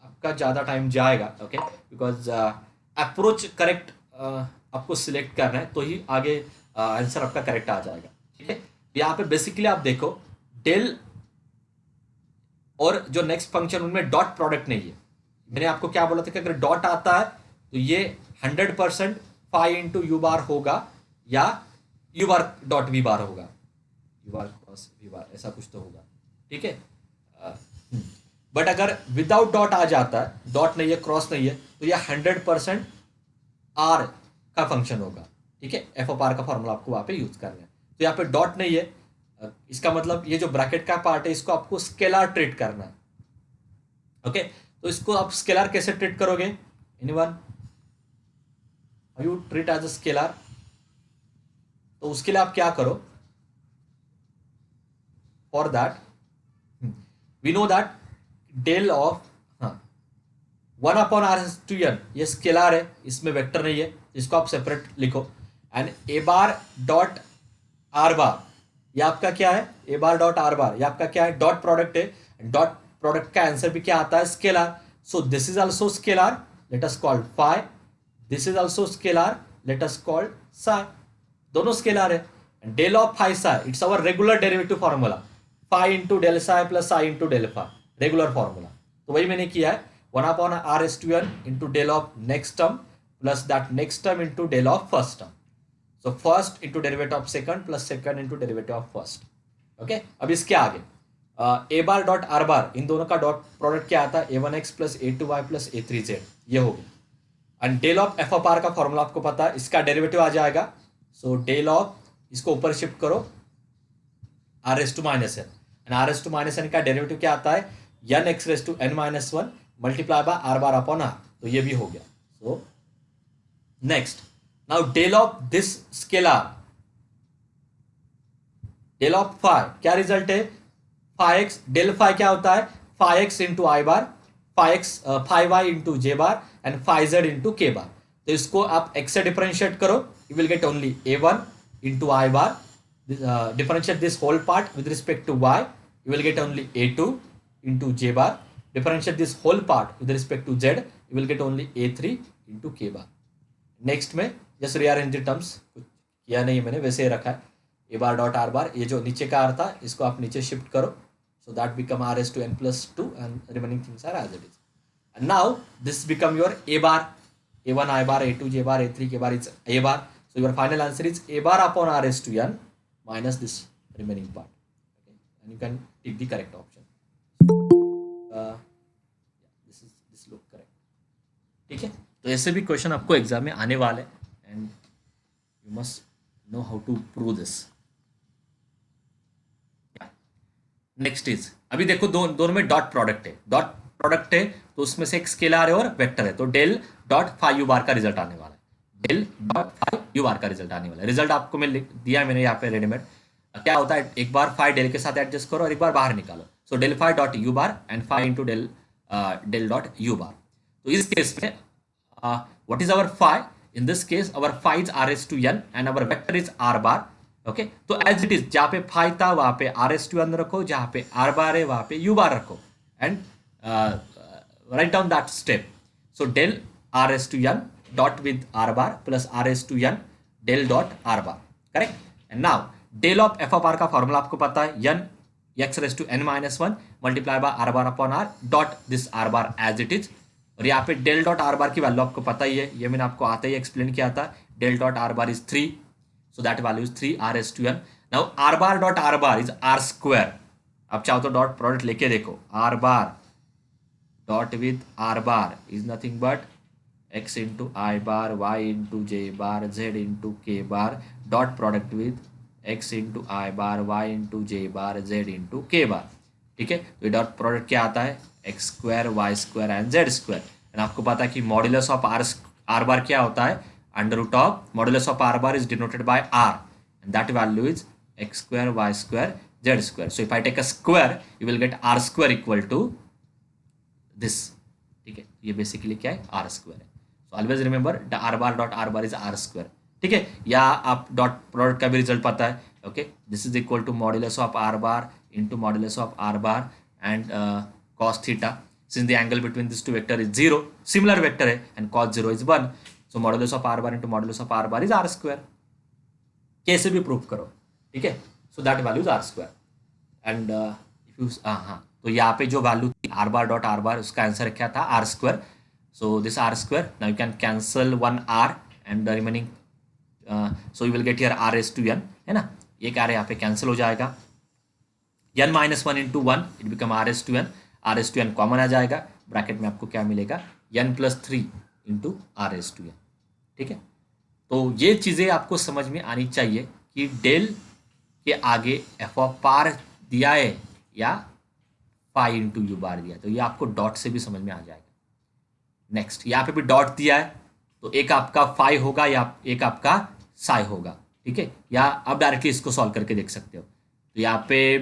आपका ज़्यादा time जाएगा, okay, because approach correct आपको select करना है तो ही आगे आंसर आपका करेक्ट आ जाएगा, ठीक है। यहाँ पे बेसिकली आप देखो डेल और जो नेक्स्ट फंक्शन उनमें डॉट प्रोडक्ट नहीं है। मैंने आपको क्या बोला था कि अगर डॉट आता है तो ये 100% फाई इंटू यू बार होगा या यू बार डॉट वी बार होगा, यू बार क्रॉस वी बार ऐसा कुछ तो होगा, ठीक है। बट अगर विदाउट डॉट आ जाता है, डॉट नहीं है क्रॉस नहीं है, तो यह 100% आर का फंक्शन होगा, ठीक है। एफ ऑफ आर का फॉर्मूला आपको वहां पे यूज करना है। तो यहाँ पे डॉट नहीं है, इसका मतलब ये जो ब्रैकेट का पार्ट है इसको आपको स्केलर ट्रीट करना है, ओके। तो इसको आप स्केलर कैसे ट्रीट करोगे? Anyone how you treat as a scalar? तो उसके लिए आप क्या करो? For that we know that del of 1 upon r to n, ये स्केलर है, इसमें वेक्टर नहीं है, इसको आप सेपरेट लिखो। And a bar dot are bar, ये आपका क्या है? ए बार डॉट आर बार, ये आपका क्या है? डॉट प्रोडक्ट है। डॉट प्रोडक्ट का आंसर भी क्या आता है? Scalar. So this is also scalar, let us call phi. This is also scalar, let us call psi. दोनों स्केलर है। Del of phi psi, it's our regular derivative formula, phi into del psi plus psi into del phi, regular formula. तो वही मैंने किया है, 1 upon r S to n into del of next term plus that next term into del of first term. So first into derivative of second plus second into derivative of first, okay। अब इसके आगे a bar dot are bar, इन दोनों का dot product क्या आता है? a1x plus a2y plus a3z, ये हो गया। And del of F of r का फॉर्मूला आपको पता है, इसका डेरिवेटिव आ जाएगा। सो डेल ऑफ, इसको ऊपर शिफ्ट करो, r S to minus n, and r S to minus n का डेरिवेटिव क्या आता है? N x raise to n minus one multiply by r bar upon r, तो ये भी हो गया। So next, now del of this scalar, del of phi, क्या रिजल्ट है? phi x, del phi क्या होता है? phi x into I bar, phi y into J bar and phi z into के बार। तो इसको आप x से डिफरेंशिएट करो, you will get only a1 into I bar, differentiate this whole part with respect to y, you will get only a2 into j bar, differentiate this whole part with respect to z, you will get only a3 into k bar। Next में just rearrange the terms, कुछ किया नहीं मैंने, वैसे ही रखा है। ए bar dot are bar, ये जो नीचे का आर था इसको आप नीचे शिफ्ट करो, so that become r S to n plus two and remaining things are as it is. And now this become your a bar, a1 i bar, a2 j bar, a3 k bar is A bar. So your final answer is A bar upon r S to n minus this remaining part, and you can tick the correct option. This look correct, ठीक है। तो ऐसे भी question आपको exam में आने वाले हैं and you must know how to prove this. Next is, अभी देखो दोनों में डॉट प्रोडक्ट है, डॉट प्रोडक्ट है तो उसमें से एक स्केलर है और वेक्टर है, तो del dot phi u bar का रिजल्ट आने वाला है, del dot phi u bar का रिजल्ट आने वाला है। रिजल्ट आपको मैं लिख दिया है मैंने यहाँ पे रेडीमेड। क्या होता है, एक बार फाई डेल के साथ एडजस्ट करो और एक बार बाहर निकालो। So del phi dot you bar and phi into del dot you bar. तो इस केस में what is our phi? In this case our phi is r s to n and our vector is r bar, okay। तो as it is, जहाँ पे phi था वहाँ पे r s to n रखो, जहाँ पे r bar है वहाँ पे u bar रखो, and write down that step। so del r s to n dot with r bar plus r s to n del dot r bar, correct। and now del of f of r का formula आपको पता है, n x raised to n minus 1 multiply by r bar upon r dot this r bar as it is। और यहाँ पे del dot are बार की value आपको पता ही है, ये मैंने आपको आते ही एक्सप्लेन किया था। Del dot are bar is 3, so that value is 3 r S to n. Now r bar dot are bar is r square. आप चाहो तो डॉट प्रोडक्ट लेके देखो, r bar dot with are bar is nothing but x into I bar, Y into J bar, Z into के bar, dot product with x into I bar, Y into J bar, Z into के bar, ठीक है। तो dot product क्या आता है? X square, y square and z square. And आपको पता है कि मॉड्यूलस ऑफ आर बार क्या होता है? Under root of modulus of are bar is denoted by r and that value is x square, y square, z square. So if I take a square you will get r square equal to this, ठीक है। ये basically क्या है? R square है। So always remember the r bar dot are bar is r square, ठीक है। या आप डॉट प्रोडक्ट का भी रिजल्ट पता है, okay. This is equal to modulus of are bar into modulus of are bar and cos theta. Since the angle between these two vector is 0, similar vector है and cos 0 is 1, so modulus of r bar into modulus of r bar is r square. कैसे भी prove करो, ठीक है. So that value is r square and if you हाँ, तो यहाँ पे जो वैल्यू थी r bar dot r bar, उसका आंसर क्या था, r square. So this r square, now you can cancel one r and the remaining so you will get here r raised to n, है ना. एक r यहाँ पे cancel हो जाएगा, n minus 1 into 1 it become r raised to n, r raised to n common आ जाएगा, bracket में आपको क्या मिलेगा, n plus 3 into r raised to n. ठीक है, तो ये चीज़ें आपको समझ में आनी चाहिए कि डेल के आगे एफ ऑफ पार दिया है या फाई इंटू यू बार दिया है, तो ये आपको डॉट से भी समझ में आ जाएगा. नेक्स्ट, यहाँ पे भी डॉट दिया है, तो एक आपका फाई होगा या एक आपका साई होगा. ठीक है, या आप डायरेक्टली इसको सॉल्व करके देख सकते हो. तो यहाँ पे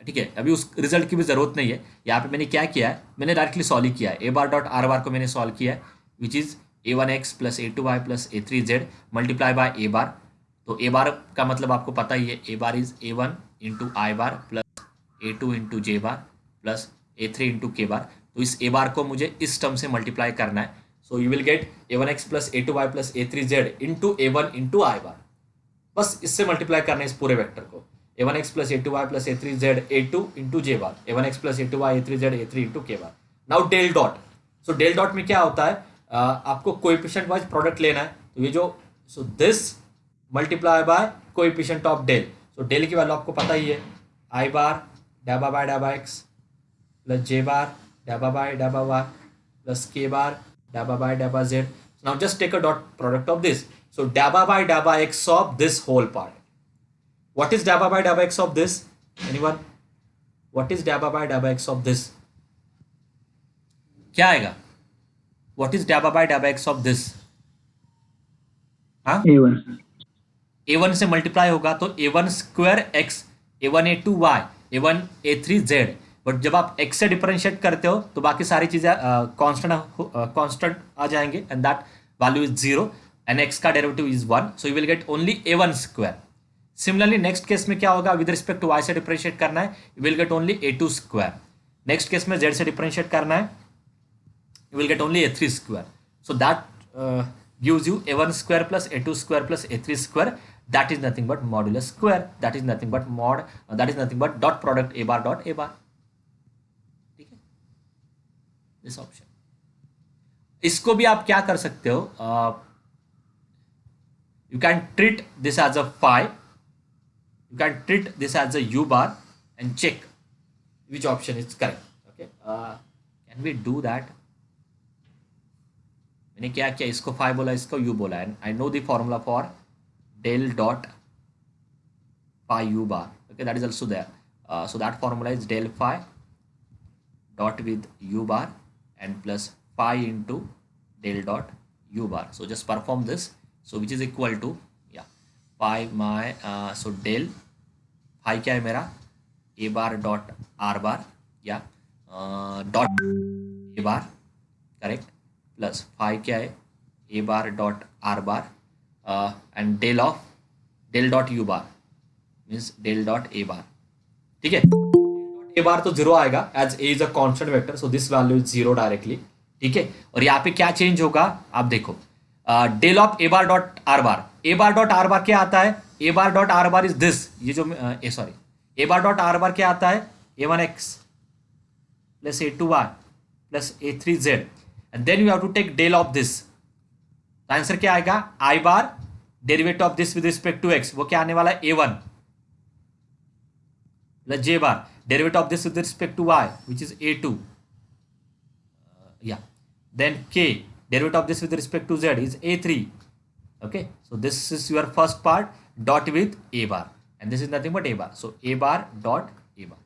ठीक है, अभी उस रिजल्ट की भी ज़रूरत नहीं है. यहाँ पे मैंने क्या किया है, मैंने डायरेक्टली सॉल्व ही किया है. ए बार डॉट आर बार को मैंने सॉल्व किया है, which is a1x plus a2y plus a3z multiply by a bar. तो ए बार का मतलब आपको पता ही है, ए bar is a1 into I bar plus a2 into J bar plus a3 into के बार. तो इस ए बार को मुझे इस टर्म से मल्टीप्लाई करना है. So you will get a1x plus a2y plus a3z into a1 into I bar. बस इससे मल्टीप्लाई करना है इस पूरे वेक्टर को. a1x plus a2y plus a3z a2 into जे bar, a1x plus a2y a3z a3 into के bar. Now del dot. So del dot में क्या होता है, आपको कोएफिशिएंट वाइज प्रोडक्ट लेना है. तो ये जो so this multiply by coefficient of del. So del की वैल्यू आपको पता ही है, आई बार डाबा बाय डाबा एक्स प्लस जे बार डाबा बाय डाबा वाई प्लस के बार डाबा बाय डाबा z. Now just take a dot product of this. So डाबा बाय डाबा x of this whole part. What is डाबा बाय डाबा x of this? Anyone? What is डाबा बाय डाबा एक्स ऑफ दिस? क्या आएगा? What is dabba by dabba x of this? हाँ, A1. a1 से मल्टीप्लाई होगा तो a1 square x, a1 a2 y, a1 a3 z. But जब आप x से डिफरेंशिएट करते हो तो बाकी सारी चीजें कांस्टेंट आ जाएंगे and that value is 0 and x का derivative is 1. So you will get only a1 square. Similarly next case में क्या होगा, विद रिस्पेक्ट टू y से डिफरेंशिएट करना है, you will get only a2 square. Next case में z से differentiate करना है, you will get only a3 square. So that gives you a1 square plus a2 square plus a3 square. That is nothing but modulus square. That is nothing but mod. That is nothing but dot product a bar dot a bar. ठीक है, this option. इसको भी आप क्या कर सकते हो, you can treat this as a phi. You can treat this as a u bar and check which option is correct. Okay, can we do that? मैंने क्या किया, इसको फाई बोला, इसको यू बोला. And I know the formula for del dot phi u bar. Okay, that is also there. So that formula is del phi dot with u bar and plus phi into del dot you bar. So just perform this. So which is equal to या phi my so del phi क्या है मेरा, a bar dot are bar या dot ए bar, correct, plus phi क्या है, ए bar dot are bar and del dot you bar means del dot A bar. ठीक है, ए bar तो 0 आएगा as a is a constant vector, so this value is 0 directly. ठीक है, और यहाँ पे क्या चेंज होगा आप देखो, del of A bar dot are bar. A bar dot are bar क्या आता है, ए bar dot are bar is this, ये जो sorry a bar dot are bar क्या आता है, a1x plus a2y plus a3z. And then you have to take del of this. तो answer क्या आएगा, i bar derivative of this with respect to x, वो क्या आने वाला है, a1 plus j bar derivative of this with respect to y which is a2 या then k derivative of this with respect to z is a3. Okay, so this is your first part dot with a bar and this is nothing but a bar. So a bar dot a बार,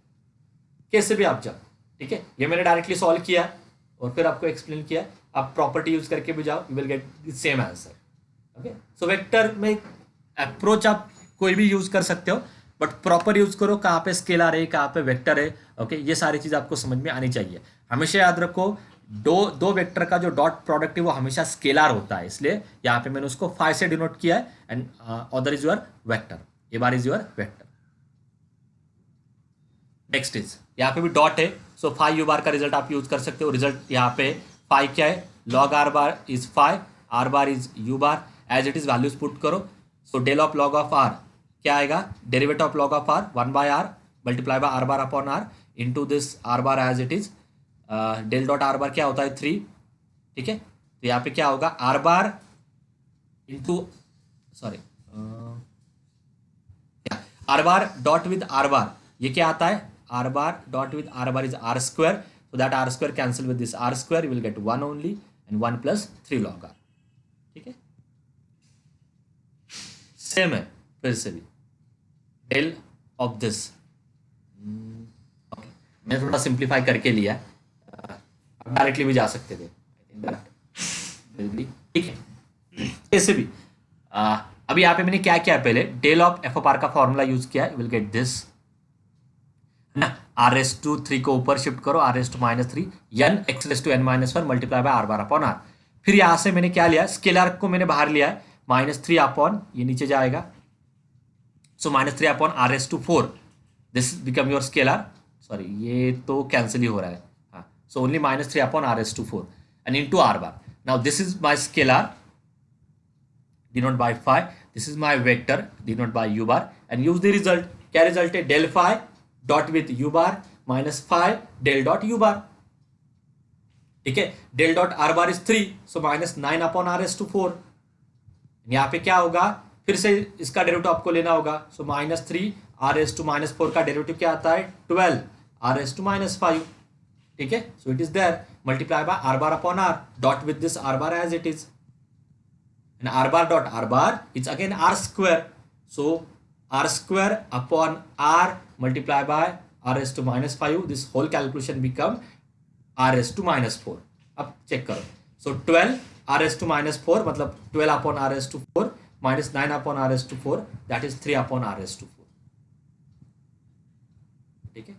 कैसे भी आप जाओ. ठीक है, ये मैंने directly solve किया है और फिर आपको एक्सप्लेन किया. आप प्रॉपर्टी यूज करके भी जाओ, you will get the same answer. Okay, so vector में अप्रोच आप कोई भी यूज कर सकते हो, बट प्रॉपर यूज करो. कहाँ पे स्केलर है, कहाँ पे वेक्टर है. ओके, ये सारी चीज आपको समझ में आनी चाहिए. हमेशा याद रखो, दो वेक्टर का जो डॉट प्रोडक्ट है वो हमेशा स्केलर होता है, इसलिए यहाँ पे मैंने उसको फाई से डिनोट किया है and other is your vector, A bar is your vector. Next is यहाँ पे भी डॉट है, सो फाई यू बार का रिजल्ट आप यूज कर सकते हो. रिजल्ट यहाँ पे फाई क्या है, log r bar is phi, r bar is u bar. As it is values put करो. So del of log of r क्या आएगा, derivative of log of r 1 by r multiply by r bar upon are into this r bar as it is. Del dot are bar क्या होता है 3. ठीक है, तो यहाँ पे क्या होगा r bar into sorry r bar dot with are bar, ये क्या आता है, are bar dot with are bar is r square. So that r square cancel with this r square, you will get 1 only and 1 plus 3 log r. ठीक है, same है फिर से भी डेल ऑफ दिस. मैं थोड़ा सिंप्लीफाई करके लिया है, डायरेक्टली भी जा सकते थे. ठीक है, ऐसे भी अभी यहाँ पे मैंने क्या किया है, पहले del of F of r का फॉर्मूला यूज किया है. विल गेट दिस ना, आर रेस टू 3 को ऊपर शिफ्ट करो, r raise to -3 n x raise to n -1 multiply by r bar upon r. फिर यहाँ से मैंने क्या लिया, स्केलर को मैंने बाहर लिया है, -3 अपॉन ये नीचे जाएगा. So -3 upon r raise to 4, this become your scalar. Sorry ये तो कैंसिल ही हो रहा है. हाँ, so only -3 upon r raise to 4 and into r bar. Now this is my scalar denoted by phi, this is my vector denoted by u bar and use the result. क्या result है, del phi dot with u bar minus phi del dot u bar. ठीक है, del dot r bar is 3, so -9 upon r raised to 4. यहाँ पे क्या होगा, फिर से इसका डेरिवेटिव आपको लेना होगा. सो -3 r raised to -4 का डेरिवेटिव क्या आता है, 12 r raised to -5. ठीक है, so it is there multiply by r bar upon r dot with this r bar as it is. And r bar dot r bar is again r square. So r square upon r multiply by r raised to -5. This whole calculation become r raised to -4. अब check करो. So 12 r raised to -4 मतलब 12 upon r raised to 4 -9 upon r raised to 4, that is 3 upon r raised to 4. ठीक है,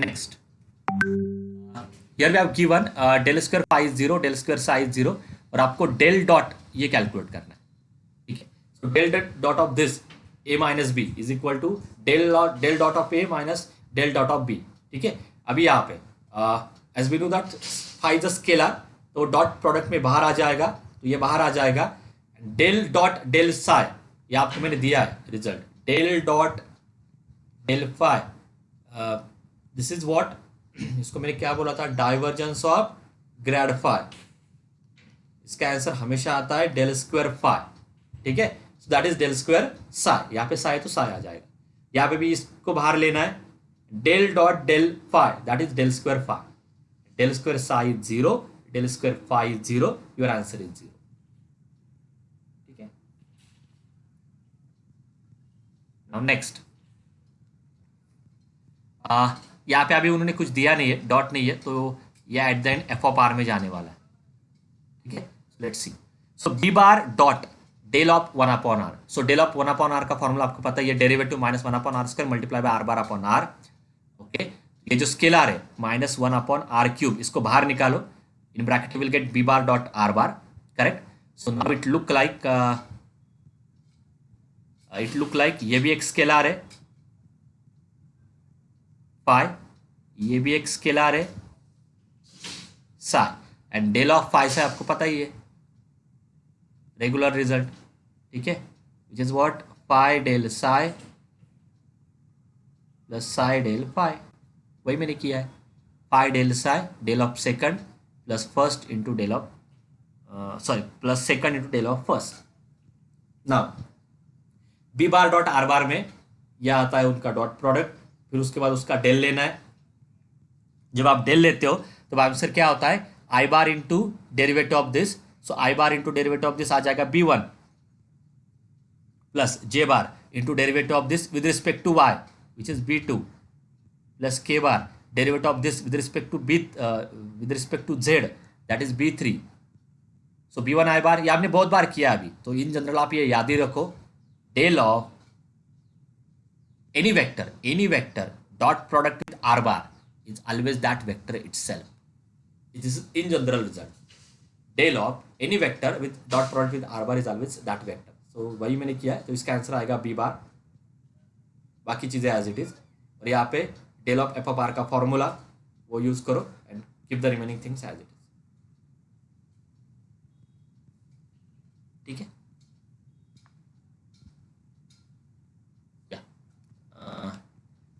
next. Here we have given del square phi is 0, del square psi is 0 और आपको del dot ये calculate करना है. ठीक है, so del dot of this a minus b is equal to del dot of a minus del dot of b. ठीक है, अभी यहाँ पे as we know that phi is a scalar, तो डॉट प्रोडक्ट में बाहर आ जाएगा, तो ये बाहर आ जाएगा. del dot del psi ये आपको मैंने दिया है result, del dot del phi this is what, इसको मैंने क्या बोला था, डाइवर्जेंस ऑफ ग्रेड फाई. इसका आंसर हमेशा आता है डेल स्क्वायर फाई. ठीक है, so that is del square psi. यहाँ पे साई तो साई आ जाएगा. यहाँ पे भी इसको बाहर लेना है, del dot del phi that is del square phi. Del square psi is 0, del square phi is 0, your answer is 0. ठीक है, नाउ नेक्स्ट. यहाँ पे अभी उन्होंने कुछ दिया नहीं है, डॉट नहीं है, तो यह at the end f of r में जाने वाला है. ठीक है, let's see. So b bar dot del of 1 upon r. So del of 1 upon r का फॉर्मूला आपको पता है, ये derivative -1 upon r square multiply by r bar upon r. Okay, ये जो स्केलर है -1 अपॉन आर क्यूब, इसको बाहर निकालो, in bracket will get b bar dot are bar. Correct. So now it look like ये भी एक स्केलर है फाई, ये भी एक स्केलर है psi, and del of phi से आपको पता ही है रेगुलर रिजल्ट. ठीक है, which is what, phi del psi plus psi del phi. वही मैंने किया है, phi del psi del of second plus first into del of plus second into del of first. Now b bar dot are bar में यह आता है उनका dot product, फिर उसके बाद उसका डेल लेना है. जब आप डेल लेते हो तो आंसर क्या होता है, i bar into derivative of this. So i bar into derivative of this आ जाएगा b1 plus j bar into derivative of this with respect to y which is b2 plus के bar derivative of this with respect to z that is b3. सो b1 i bar, ये आपने बहुत बार किया अभी, तो इन जनरल आप ये याद ही रखो, del of any vector dot product with r bar is always that vector itself. It is in general result. Del of any vector with dot product with r bar is always that vector. So वही मैंने किया है, तो इसका answer आएगा b बार बाकी चीज़ें as it is, और यहाँ पे del of F of r का फॉर्मूला वो यूज़ करो and keep the remaining things as it is. ठीक है,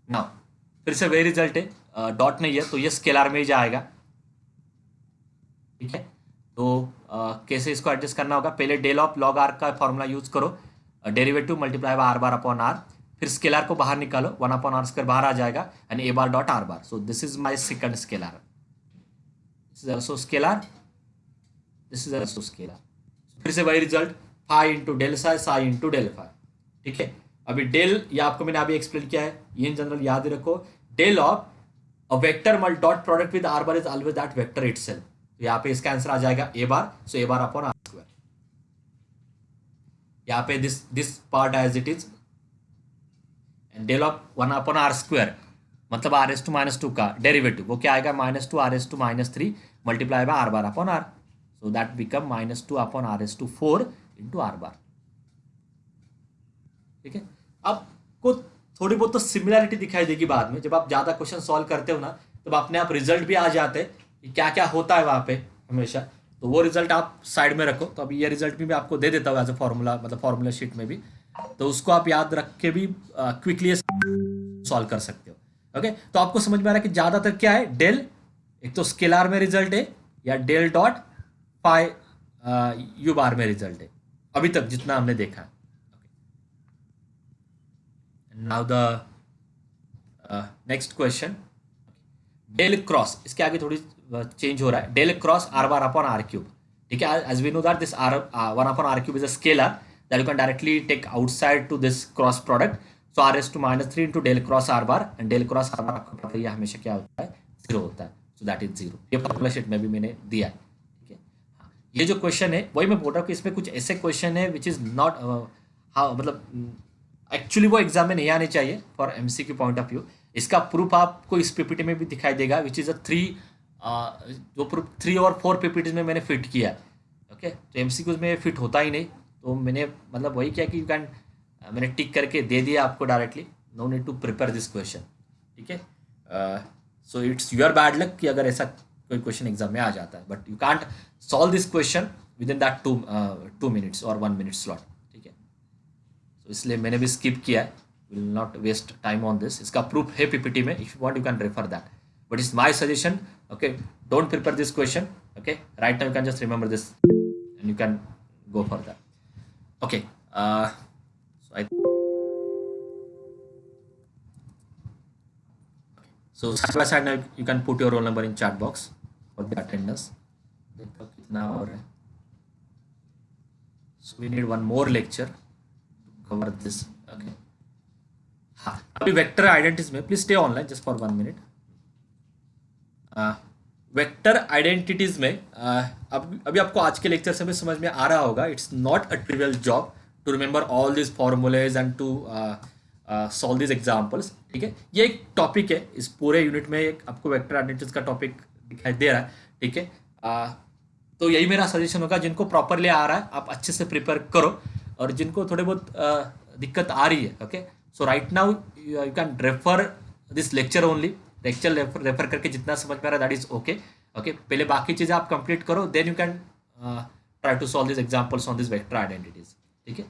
नाउ फिर से वही रिजल्ट है, डॉट नहीं है तो ये स्केलर में ही जाएगा। ठीक है, तो कैसे इसको एडजस्ट करना होगा, पहले डेल ऑफ लॉग आर का फॉर्मूला यूज करो, derivative multiply by r bar upon r, फिर स्केलर को बाहर निकालो, 1 अपॉन आर स्क्वायर बाहर आ जाएगा and a bar dot are bar. So this is my second scalar, this is also scalar, this is also scalar. फिर से वही result, phi into del psi into del phi. ठीक है, अभी del ये आपको मैंने अभी एक्सप्लेन किया है, ये इन जनरल याद रखो, del of a vector mult dot product with are bar is always that vector itself. तो यहाँ पे इसका आंसर आ जाएगा a bar, so A bar upon r square. यहाँ पे this part as it is, and del of 1 upon r square मतलब r S to minus two का डेरिवेटिव, वो क्या आएगा, -2 r S to -3 multiply by r bar upon r, so that become -2 upon r S to 4 into are bar. ठीक है, आपको थोड़ी बहुत तो सिमिलैरिटी दिखाई देगी बाद में, जब आप ज़्यादा क्वेश्चन सॉल्व करते हो ना, तब अपने आप रिजल्ट भी आ जाते हैं कि क्या क्या होता है वहाँ पे हमेशा। तो वो रिजल्ट आप साइड में रखो, तो अभी ये रिजल्ट भी मैं आपको दे देता हूँ एज ए फॉर्मूला, मतलब फॉर्मूला शीट में भी, तो उसको आप याद रख के भी क्विकली सॉल्व कर सकते हो। ओके, तो आपको समझ में आ रहा है कि ज़्यादातर क्या है, डेल एक तो स्केलर में रिजल्ट है, या del dot phi u bar में रिजल्ट है, अभी तक जितना हमने देखा है। Now the next question, del cross, इसके आगे थोड़ी चेंज हो रहा है, del cross are bar upon r cube. ठीक है, as we know that this r 1 upon r cube is a scalar that you can directly take outside to this cross product, so r S to -3 into del cross are bar, and del cross are bar आपको पता ही है हमेशा क्या होता है, 0 होता है, सो दैट इज 0। ये फॉर्मूला शीट में भी मैंने दिया है। ठीक है, ये जो क्वेश्चन है वही मैं बोल रहा हूँ कि इसमें कुछ ऐसे क्वेश्चन है विच इज नॉट, हाँ मतलब एक्चुअली वो एग्जाम में नहीं आने चाहिए for MCQ point of view. इसका प्रूफ आपको इस पीपीटी में भी दिखाई देगा, विच इज़ अ 3 जो प्रूफ 3 और 4 पीपीटी में मैंने फिट किया है। ओके, तो एमसीक्यूज में फिट होता ही नहीं, तो मैंने मतलब वही किया कि यू कैन, मैंने टिक करके दे दिया आपको directly, no need to prepare this question. ठीक है, so it's your bad luck कि अगर ऐसा कोई क्वेश्चन एग्जाम में आ जाता है, but you can't solve this question with in that 2 minutes और 1 मिनट स्लॉट। ठीक है, तो इसलिए मैंने भी स्किप किया है, will not waste time on this. इसका प्रूफ है पीपीटी में, if you want you can refer that, but it's my suggestion. Okay, don't prepare this question. Okay, right now you can just remember this and you can go for that. Okay, so I so side by side now you can put your roll number in chat box for the attendance। देखो कितना और है, so we need one more lecture to cover this। okay, हाँ, अभी vector identities में please stay online just for 1 minute. Vector identities में अभी आपको आज के लेक्चर से भी समझ में आ रहा होगा, it's not a trivial job to remember all this formulas and to solve this examples. ठीक है, ये एक टॉपिक है, इस पूरे यूनिट में एक आपको वेक्टर आइडेंटिटीज का टॉपिक दिखाई दे रहा है। ठीक है, तो यही मेरा सजेशन होगा, जिनको प्रॉपरली आ रहा है आप अच्छे से प्रिपेयर करो, और जिनको थोड़े बहुत दिक्कत आ रही है, okay, so right now you can refer this lecture only, lecture refer करके जितना समझ में आ रहा है दैट इज ओके। ओके, पहले बाकी चीज़ें आप कंप्लीट करो, then you can try to solve this examples on this vector identities. ठीक है,